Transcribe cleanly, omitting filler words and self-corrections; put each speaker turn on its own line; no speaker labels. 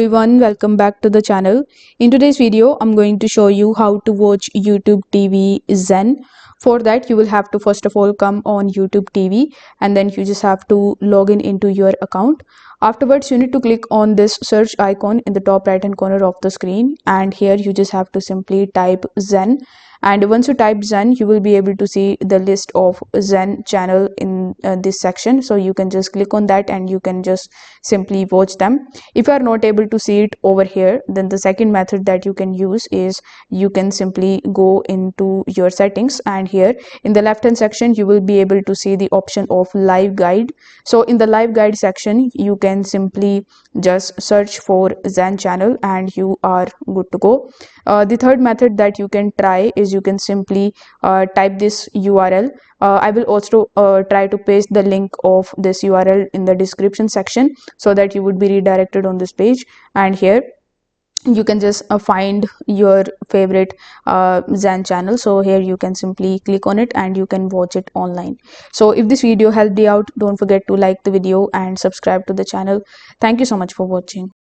Everyone, welcome back to the channel. In today's video I'm going to show you how to watch YouTube TV Zen. For that you will have to first of all come on YouTube TV, and then you just have to log in into your account. Afterwards you need to click on this search icon in the top right hand corner of the screen, and here you just have to simply type Zen. And once you type Zen, you will be able to see the list of Zen channel in this section, so you can just click on that and you can just simply watch them. If you are not able to see it over here, then the second method that you can use is you can simply go into your settings, and here in the left hand section you will be able to see the option of live guide. So in the live guide section you can simply just search for Zen channel and you are good to go. The third method that you can try is you can simply type this URL. I will also try to paste the link of this URL in the description section so that you would be redirected on this page, and here you can just find your favorite Zen channel. So here you can simply click on it and you can watch it online. So if this video helped you out, don't forget to like the video and subscribe to the channel. Thank you so much for watching.